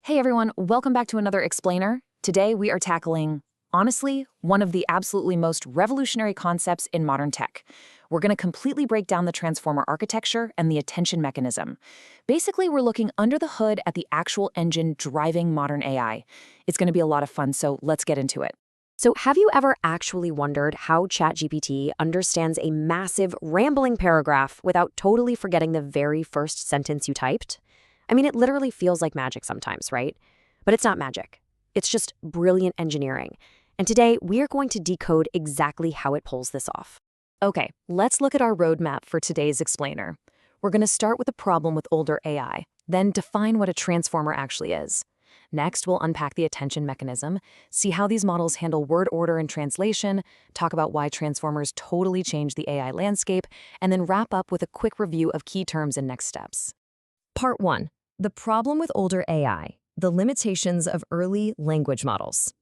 Hey everyone, welcome back to another Explainer. Today we are tackling, honestly, one of the absolutely most revolutionary concepts in modern tech. We're going to completely break down the transformer architecture and the attention mechanism. Basically, we're looking under the hood at the actual engine driving modern AI. It's going to be a lot of fun, so let's get into it. So have you ever actually wondered how ChatGPT understands a massive, rambling paragraph without totally forgetting the very first sentence you typed? I mean, it literally feels like magic sometimes, right? But it's not magic. It's just brilliant engineering. And today, we are going to decode exactly how it pulls this off. Okay, let's look at our roadmap for today's Explainer. We're going to start with a problem with older AI, then define what a transformer actually is. Next, we'll unpack the attention mechanism, see how these models handle word order and translation, talk about why transformers totally change the AI landscape, and then wrap up with a quick review of key terms and next steps. Part 1. The problem with older AI, the limitations of early language models.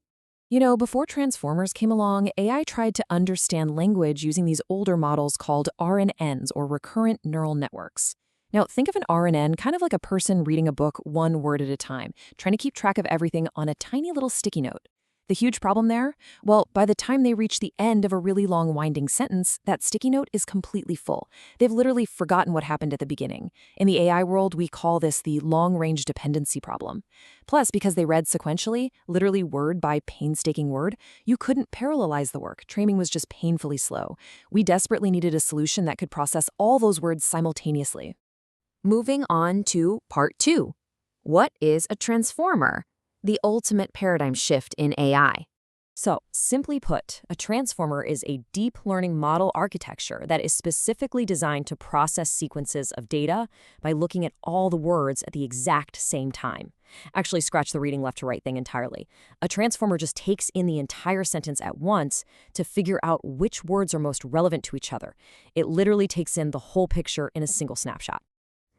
You know, before transformers came along, AI tried to understand language using these older models called RNNs, or recurrent neural networks. Now, think of an RNN kind of like a person reading a book one word at a time, trying to keep track of everything on a tiny little sticky note. The huge problem there? Well, by the time they reach the end of a really long winding sentence, that sticky note is completely full. They've literally forgotten what happened at the beginning. In the AI world, we call this the long-range dependency problem. Plus, because they read sequentially, literally word by painstaking word, you couldn't parallelize the work. Training was just painfully slow. We desperately needed a solution that could process all those words simultaneously. Moving on to Part 2. What is a transformer? The ultimate paradigm shift in AI. So, simply put, a transformer is a deep learning model architecture that is specifically designed to process sequences of data by looking at all the words at the exact same time. Actually, scratch the reading left to right thing entirely. A transformer just takes in the entire sentence at once to figure out which words are most relevant to each other. It literally takes in the whole picture in a single snapshot.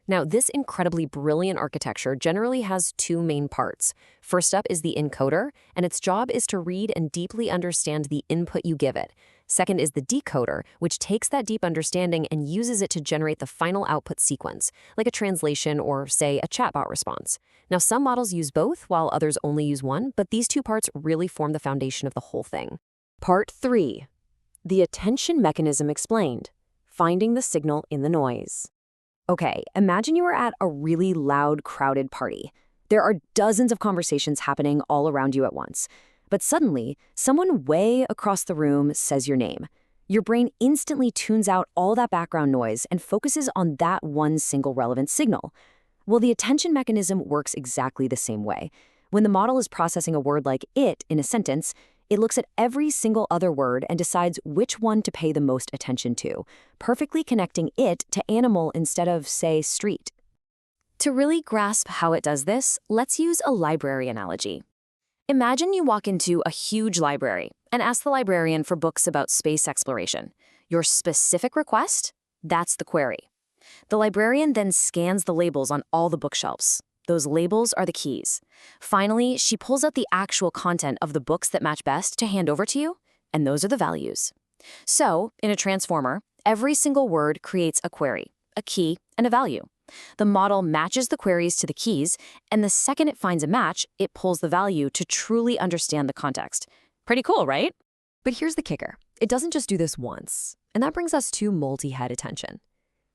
Now, this incredibly brilliant architecture generally has two main parts. First up is the encoder, and its job is to read and deeply understand the input you give it. Second is the decoder, which takes that deep understanding and uses it to generate the final output sequence, like a translation or, say, a chatbot response. Now, some models use both, while others only use one, but these two parts really form the foundation of the whole thing. Part 3. The attention mechanism explained. Finding the signal in the noise. Okay, imagine you are at a really loud, crowded party. There are dozens of conversations happening all around you at once. But suddenly, someone way across the room says your name. Your brain instantly tunes out all that background noise and focuses on that one single relevant signal. Well, the attention mechanism works exactly the same way. When the model is processing a word like it in a sentence, it looks at every single other word and decides which one to pay the most attention to, perfectly connecting it to animal instead of, say, street. To really grasp how it does this, let's use a library analogy. Imagine you walk into a huge library and ask the librarian for books about space exploration. Your specific request? That's the query. The librarian then scans the labels on all the bookshelves. Those labels are the keys. Finally, she pulls out the actual content of the books that match best to hand over to you, and those are the values. So, in a transformer, every single word creates a query, a key, and a value. The model matches the queries to the keys, and the second it finds a match, it pulls the value to truly understand the context. Pretty cool, right? But here's the kicker. It doesn't just do this once, and that brings us to multi-head attention.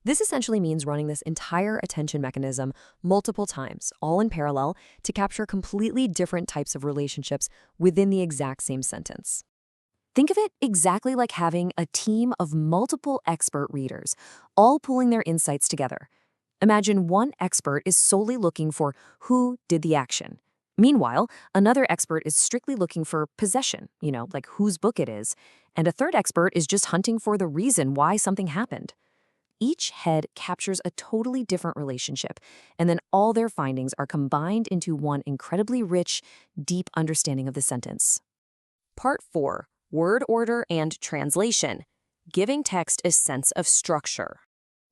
This essentially means running this entire attention mechanism multiple times, all in parallel, to capture completely different types of relationships within the exact same sentence. Think of it exactly like having a team of multiple expert readers, all pulling their insights together. Imagine one expert is solely looking for who did the action. Meanwhile, another expert is strictly looking for possession, like whose book it is, and a third expert is just hunting for the reason why something happened. Each head captures a totally different relationship, and then all their findings are combined into one incredibly rich, deep understanding of the sentence. Part 4. Word order and translation. Giving text a sense of structure.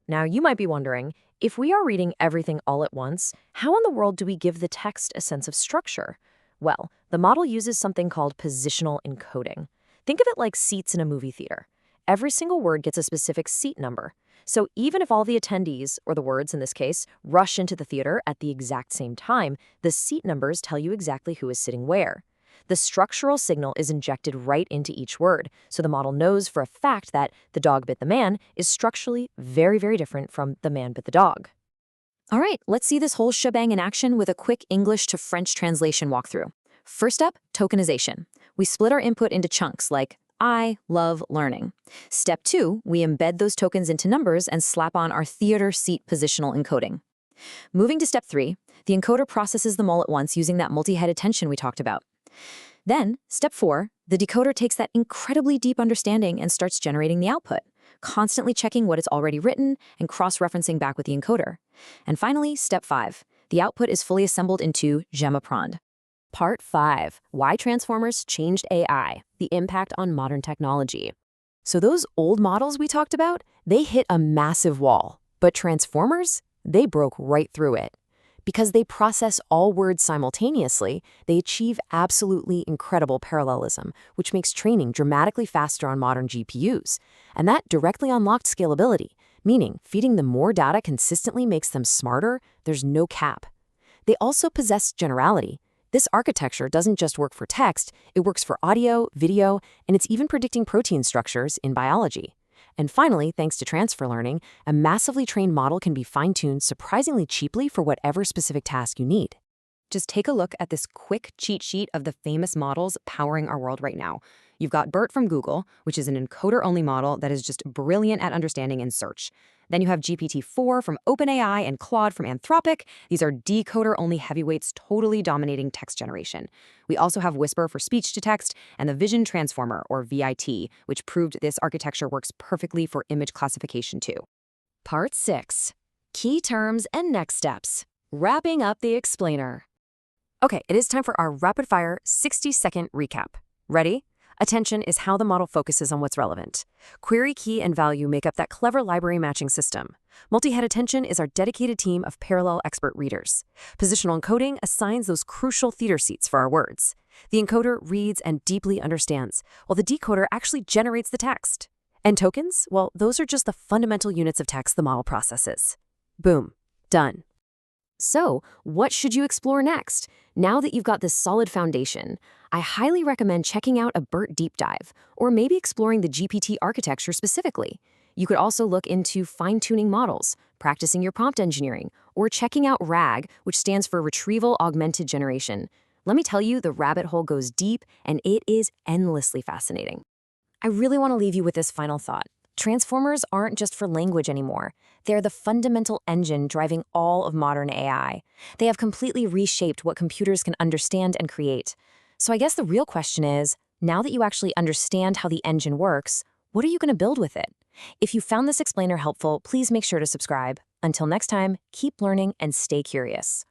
Now, you might be wondering, if we are reading everything all at once, how in the world do we give the text a sense of structure? Well, the model uses something called positional encoding. Think of it like seats in a movie theater. Every single word gets a specific seat number. So even if all the attendees, or the words in this case, rush into the theater at the exact same time, the seat numbers tell you exactly who is sitting where. The structural signal is injected right into each word, so the model knows for a fact that the dog bit the man is structurally very, very different from the man bit the dog. All right, let's see this whole shebang in action with a quick English to French translation walkthrough. First up, tokenization. We split our input into chunks like I love learning. Step 2, we embed those tokens into numbers and slap on our theater seat positional encoding. Moving to step 3, the encoder processes them all at once using that multi-head attention we talked about. Then, step 4, the decoder takes that incredibly deep understanding and starts generating the output, constantly checking what it's already written and cross-referencing back with the encoder. And finally, step 5, the output is fully assembled into Gemini. Part 5, Why Transformers Changed AI, the Impact on Modern Technology. So those old models we talked about, they hit a massive wall. But Transformers, they broke right through it. Because they process all words simultaneously, they achieve absolutely incredible parallelism, which makes training dramatically faster on modern GPUs. And that directly unlocked scalability, meaning feeding them more data consistently makes them smarter, there's no cap. They also possess generality. This architecture doesn't just work for text, it works for audio, video, and it's even predicting protein structures in biology. And finally, thanks to transfer learning, a massively trained model can be fine-tuned surprisingly cheaply for whatever specific task you need. Just take a look at this quick cheat sheet of the famous models powering our world right now. You've got BERT from Google, which is an encoder-only model that is just brilliant at understanding and search. Then you have GPT-4 from OpenAI and Claude from Anthropic. These are decoder-only heavyweights totally dominating text generation. We also have Whisper for speech-to-text and the Vision Transformer, or VIT, which proved this architecture works perfectly for image classification too. Part 6. Key terms and next steps. Wrapping up the explainer. Okay, it is time for our rapid-fire 60-second recap. Ready? Attention is how the model focuses on what's relevant. Query, key, and value make up that clever library matching system. Multi-head attention is our dedicated team of parallel expert readers. Positional encoding assigns those crucial theater seats for our words. The encoder reads and deeply understands, while the decoder actually generates the text. And tokens? Well, those are just the fundamental units of text the model processes. Boom. Done. So, what should you explore next? Now that you've got this solid foundation, I highly recommend checking out a BERT deep dive, or maybe exploring the GPT architecture specifically. You could also look into fine-tuning models, practicing your prompt engineering, or checking out RAG, which stands for Retrieval Augmented Generation. Let me tell you, the rabbit hole goes deep, and it is endlessly fascinating. I really want to leave you with this final thought. Transformers aren't just for language anymore. They're the fundamental engine driving all of modern AI. They have completely reshaped what computers can understand and create. So I guess the real question is, now that you actually understand how the engine works, what are you going to build with it? If you found this explainer helpful, please make sure to subscribe. Until next time, keep learning and stay curious.